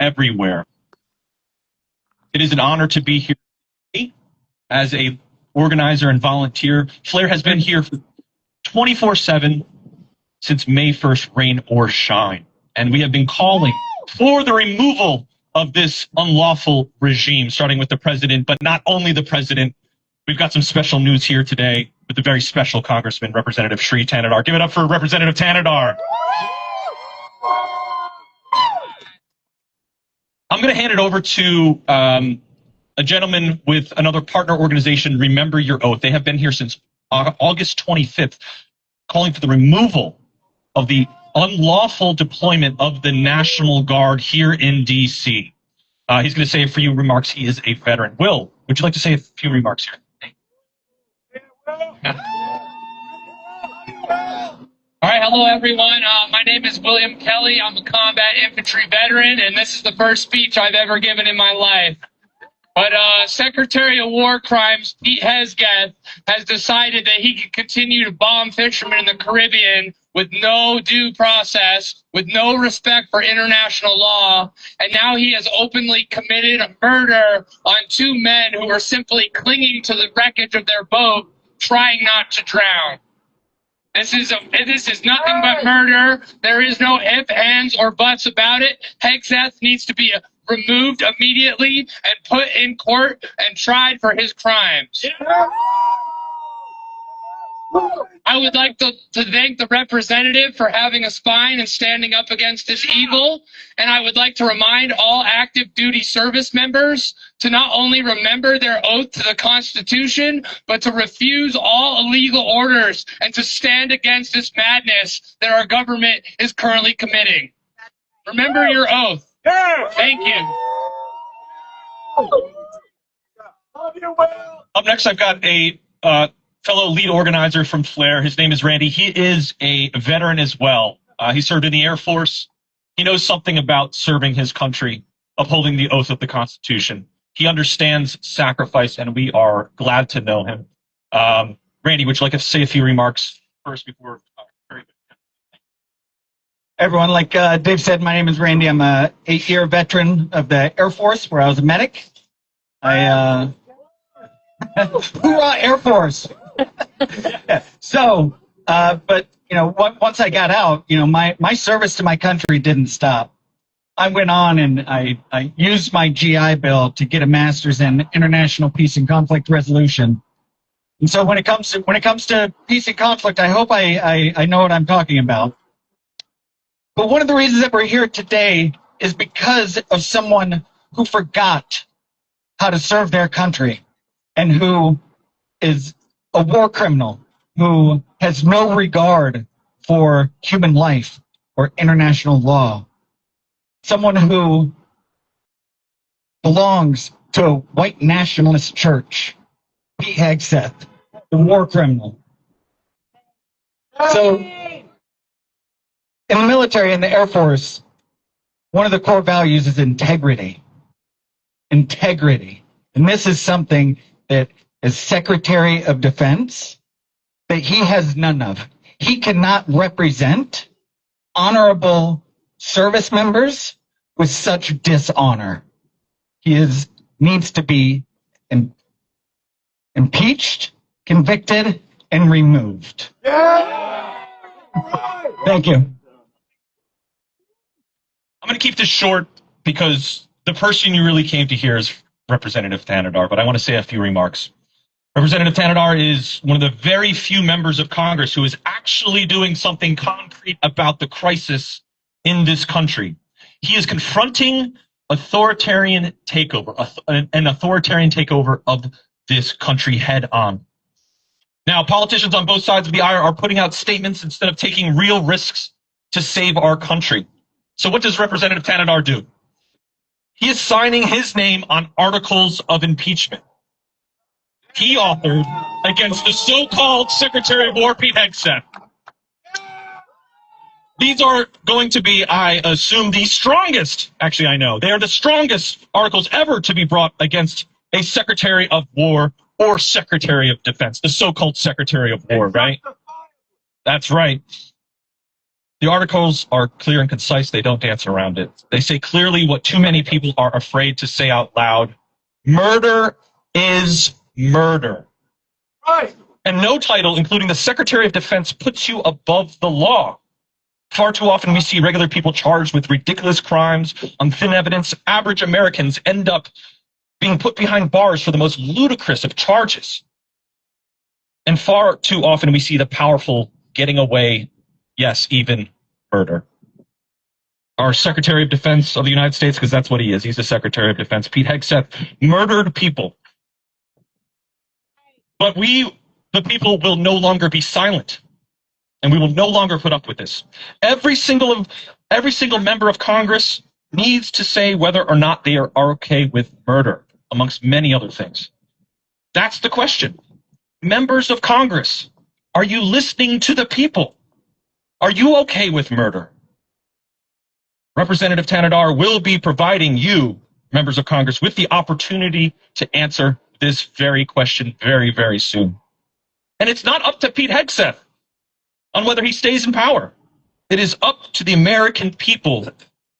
everywhere. It is an honor to be here as a organizer and volunteer. Flare has been here for 24/7 since May 1st, rain or shine. And we have been calling for the removal of this unlawful regime, starting with the president, but not only the president. We've got some special news here today with the very special Congressman, Representative Shri Thanedar. Give it up for Representative Thanedar. I'm going to hand it over to a gentleman with another partner organization, Remember Your Oath. They have been here since August 25th, calling for the removal of the unlawful deployment of the National Guard here in D.C. He's going to say a few remarks. He is a veteran. Will, would you like to say a few remarks here? All right, hello everyone. My name is William Kelly. I'm a combat infantry veteran, and this is the first speech I've ever given in my life. But Secretary of War Crimes Pete Hegseth has decided that he can continue to bomb fishermen in the Caribbean with no due process, with no respect for international law, and now he has openly committed a murder on two men who were simply clinging to the wreckage of their boat, trying not to drown. This is nothing but murder. There is no ifs, ands, or buts about it. Hegseth needs to be removed immediately and put in court and tried for his crimes. I would like to thank the representative for having a spine and standing up against this evil. And I would like to remind all active duty service members to not only remember their oath to the Constitution, but to refuse all illegal orders and to stand against this madness that our government is currently committing. Remember your oath. Thank you. Up next, I've got a fellow lead organizer from Flare. His name is Randy. He is a veteran as well. He served in the Air Force. He knows something about serving his country, upholding the oath of the Constitution. He understands sacrifice, and we are glad to know him. Randy, would you like to say a few remarks first before? Everyone, like Dave said, my name is Randy. I'm a 8-year veteran of the Air Force, where I was a medic. Hoorah, Air Force! So, but once I got out, my service to my country didn't stop. I went on and I used my GI Bill to get a master's in international peace and conflict resolution. And so when it comes to peace and conflict, I hope I know what I'm talking about. But one of the reasons that we're here today is because of someone who forgot how to serve their country and who is a war criminal, who has no regard for human life or international law. Someone who belongs to a white nationalist church, Pete Hegseth, the war criminal. So, in the military and the Air Force, one of the core values is integrity. Integrity. And this is something that, as Secretary of Defense, that he has none of. He cannot represent honorable service members with such dishonor. He needs to be impeached, convicted, and removed. Thank you. I'm going to keep this short because the person you really came to hear is Representative Thanedar, but I want to say a few remarks. Representative Thanedar is one of the very few members of Congress who is actually doing something concrete about the crisis in this country. He is confronting authoritarian takeover, an authoritarian takeover of this country head on. Now, politicians on both sides of the aisle are putting out statements instead of taking real risks to save our country. So what does Representative Thanedar do? He is signing his name on articles of impeachment he authored against the so-called Secretary of War, Pete Hegseth. These are going to be, I assume, the strongest, actually I know, they are the strongest articles ever to be brought against a Secretary of War or Secretary of Defense, the so-called Secretary of War, right? That's right. The articles are clear and concise. They don't dance around it. They say clearly what too many people are afraid to say out loud. Murder is murder. Right. And no title, including the Secretary of Defense, puts you above the law. Far too often we see regular people charged with ridiculous crimes on thin evidence. Average Americans end up being put behind bars for the most ludicrous of charges. And far too often we see the powerful getting away, yes, even murder. Our Secretary of Defense of the United States, because that's what he is, he's the Secretary of Defense, Pete Hegseth, murdered people. But we, the people, will no longer be silent. And we will no longer put up with this. Every single member of Congress needs to say whether or not they are okay with murder, amongst many other things. That's the question. Members of Congress, are you listening to the people? Are you okay with murder? Representative Thanedar will be providing you, members of Congress, with the opportunity to answer this very question very, very soon. And it's not up to Pete Hegseth on whether he stays in power. It is up to the American people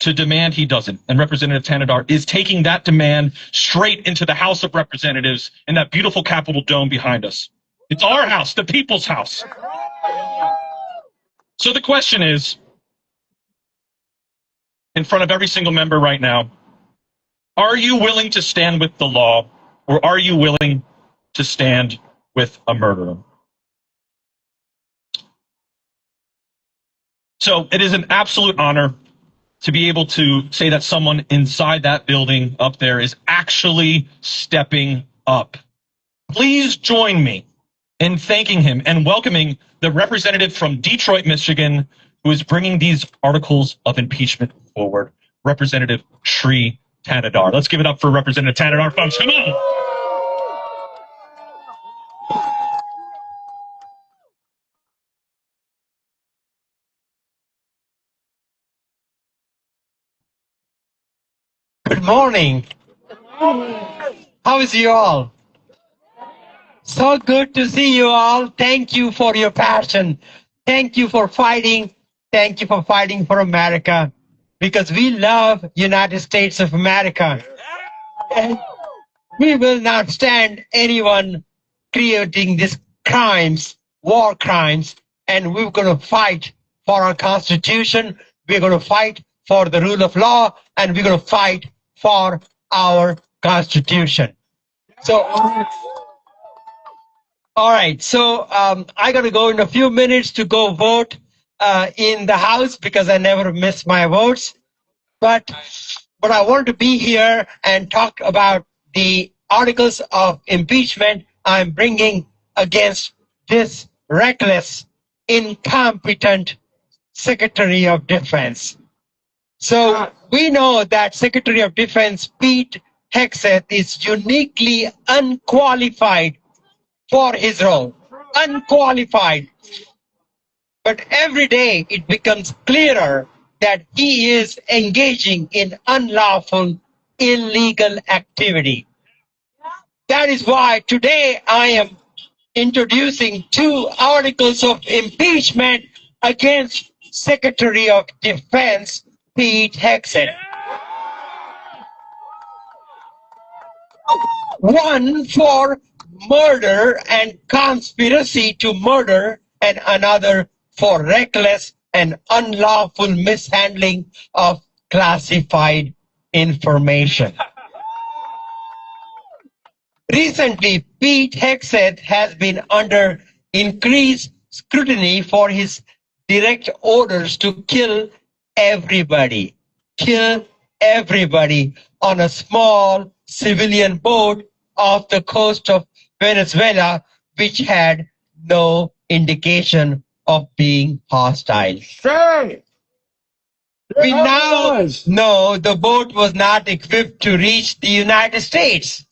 to demand he doesn't. And Representative Thanedar is taking that demand straight into the House of Representatives in that beautiful Capitol dome behind us. It's our house, the people's house. So the question is, in front of every single member right now, are you willing to stand with the law, or are you willing to stand with a murderer? So it is an absolute honor to be able to say that someone inside that building up there is actually stepping up. Please join me in thanking him and welcoming the representative from Detroit, Michigan, who is bringing these articles of impeachment forward, Representative Shri Thanedar. Let's give it up for Representative Thanedar, folks. Come on. Good morning. How is you all? So good to see you all. Thank you for your passion. Thank you for fighting. Thank you for fighting for America, because we love United States of America. And we will not stand anyone creating these crimes, war crimes, and we're going to fight for our Constitution. We're going to fight for the rule of law, and we're going to fight for our Constitution. So, all right. So I got to go in a few minutes to go vote in the House, because I never miss my votes. But I want to be here and talk about the articles of impeachment I'm bringing against this reckless, incompetent Secretary of Defense. So we know that Secretary of Defense Pete Hegseth is uniquely unqualified for his role. Unqualified. But every day it becomes clearer that he is engaging in unlawful, illegal activity. That is why today I am introducing 2 articles of impeachment against Secretary of Defense Pete Hegseth. One for murder and conspiracy to murder, and another for reckless and unlawful mishandling of classified information. Recently, Pete Hegseth has been under increased scrutiny for his direct orders to kill everybody on a small civilian boat off the coast of Venezuela, which had no indication of being hostile. Say, We now know the boat was not equipped to reach the United States,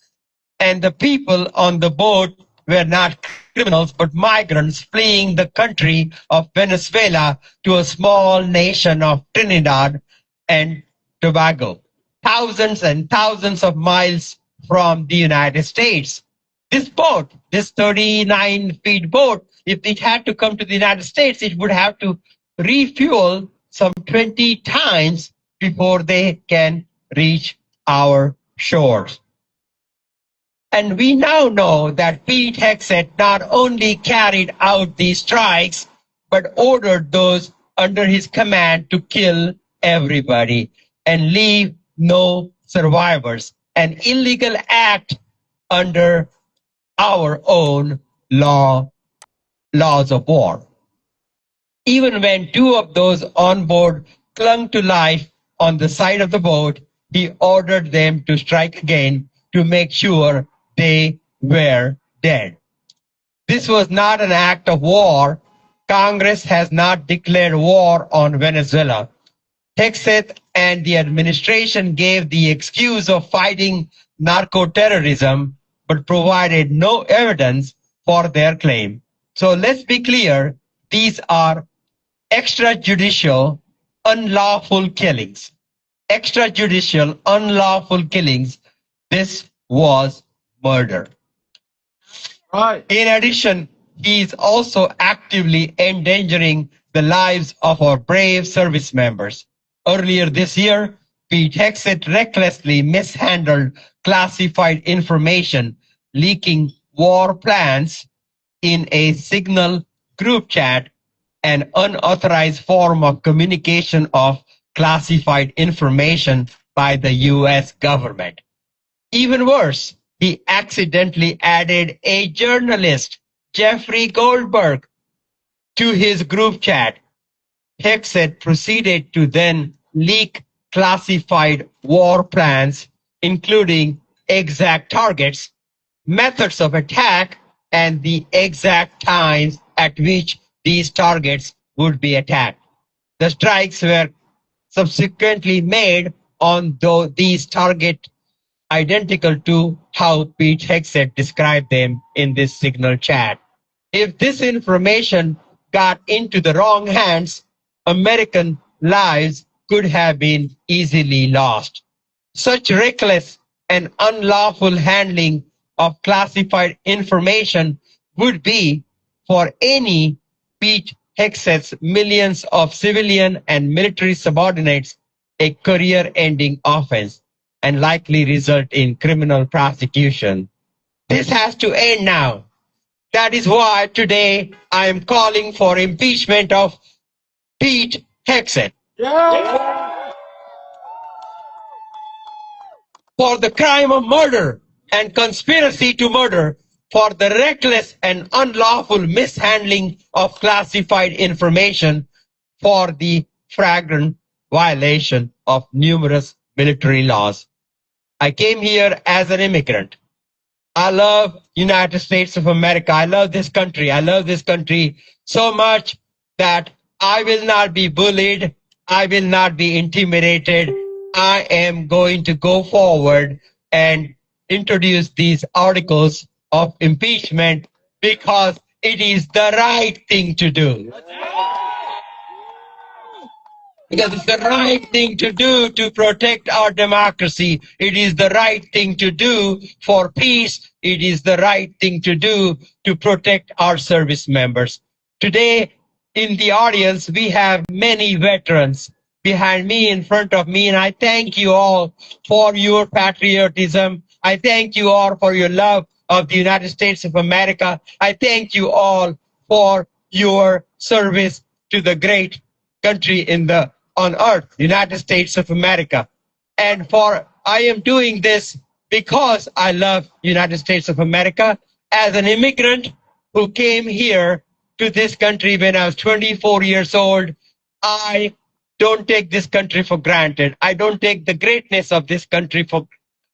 and the people on the boat were not criminals but migrants fleeing the country of Venezuela to a small nation of Trinidad and Tobago, thousands and thousands of miles from the United States. This boat, this 39-feet boat, if it had to come to the United States, it would have to refuel some 20 times before they can reach our shores. And we now know that Pete Hegseth not only carried out these strikes, but ordered those under his command to kill everybody and leave no survivors, an illegal act under our own laws of war. Even when two of those on board clung to life on the side of the boat, he ordered them to strike again to make sure they were dead. This was not an act of war. Congress has not declared war on Venezuela. Hegseth and the administration gave the excuse of fighting narco-terrorism, but provided no evidence for their claim. So let's be clear, these are extrajudicial, unlawful killings. Extrajudicial, unlawful killings. This was murder. Right. In addition, he is also actively endangering the lives of our brave service members. Earlier this year, Pete Hegseth recklessly mishandled classified information, leaking war plans in a Signal group chat, an unauthorized form of communication of classified information by the US government. Even worse, he accidentally added a journalist, Jeffrey Goldberg, to his group chat. Hegseth proceeded to then leak classified war plans, including exact targets, methods of attack, and the exact times at which these targets would be attacked. The strikes were subsequently made on these targets identical to how Pete Hegseth described them in this Signal chat. If this information got into the wrong hands, American lives could have been easily lost. Such reckless and unlawful handling of classified information would be, for any Pete Hegseth's millions of civilian and military subordinates, a career-ending offense and likely result in criminal prosecution. This has to end now. That is why today I am calling for impeachment of Pete Hegseth. For the crime of murder and conspiracy to murder, for the reckless and unlawful mishandling of classified information, for the flagrant violation of numerous military laws. I came here as an immigrant. I love United States of America. I love this country. I love this country so much that I will not be bullied. I will not be intimidated. I am going to go forward and introduce these articles of impeachment because it is the right thing to do. Because it's the right thing to do to protect our democracy. It is the right thing to do for peace. It is the right thing to do to protect our service members. Today, in the audience, we have many veterans behind me, in front of me, and I thank you all for your patriotism. I thank you all for your love of the United States of America. I thank you all for your service to the great country on earth, United States of America. And I am doing this because I love United States of America. As an immigrant who came here to this country when I was 24 years old, I don't take this country for granted. I don't take the greatness of this country for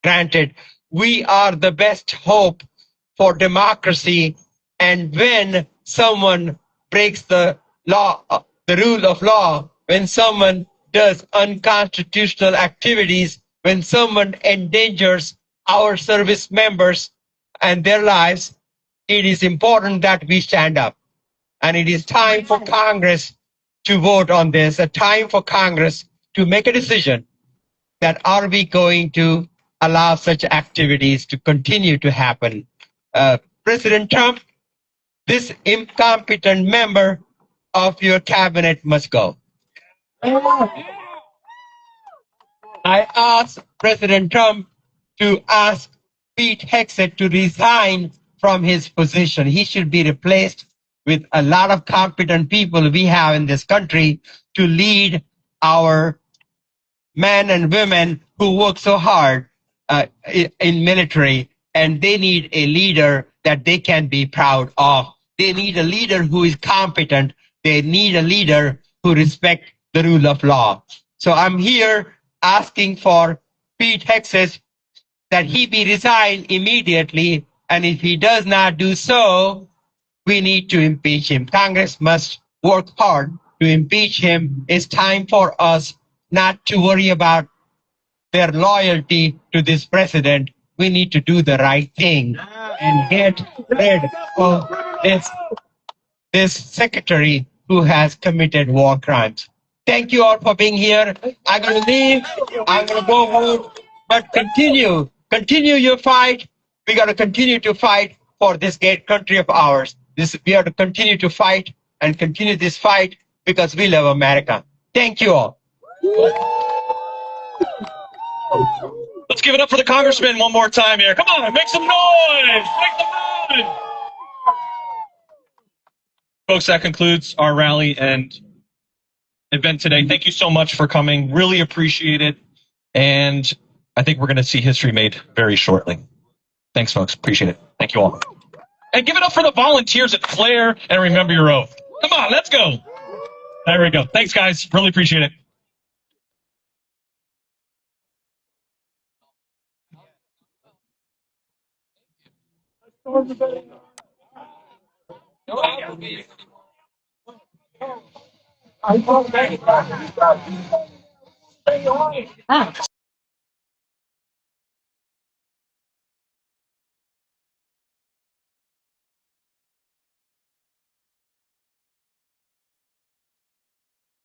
granted. We are the best hope for democracy. And when someone breaks the law, the rule of law, when someone does unconstitutional activities, when someone endangers our service members and their lives, it is important that we stand up. And it is time for Congress to vote on this, a time for Congress to make a decision that are we going to allow such activities to continue to happen. President Trump, this incompetent member of your cabinet must go. I asked President Trump to ask Pete Hegseth to resign from his position. He should be replaced with a lot of competent people we have in this country to lead our men and women who work so hard in military, and they need a leader that they can be proud of. They need a leader who is competent. They need a leader who respects the rule of law. So I'm here asking for Pete Hegseth that he be resigned immediately, and if he does not do so, we need to impeach him. Congress must work hard to impeach him. It's time for us not to worry about their loyalty to this president. We need to do the right thing and get rid of this secretary who has committed war crimes. Thank you all for being here. I'm going to leave. I'm going to go home. But continue your fight. We got to continue to fight for this great country of ours. We have to continue to fight and continue this fight because we love America. Thank you all. Let's give it up for the congressman one more time here. Come on, make some noise. Make some noise. Folks, that concludes our rally and event today. Thank you so much for coming. Really appreciate it. And I think we're going to see history made very shortly. Thanks, folks. Appreciate it. Thank you all. And give it up for the volunteers at Flair and Remember Your Oath. Come on, let's go. There we go. Thanks, guys. Really appreciate it.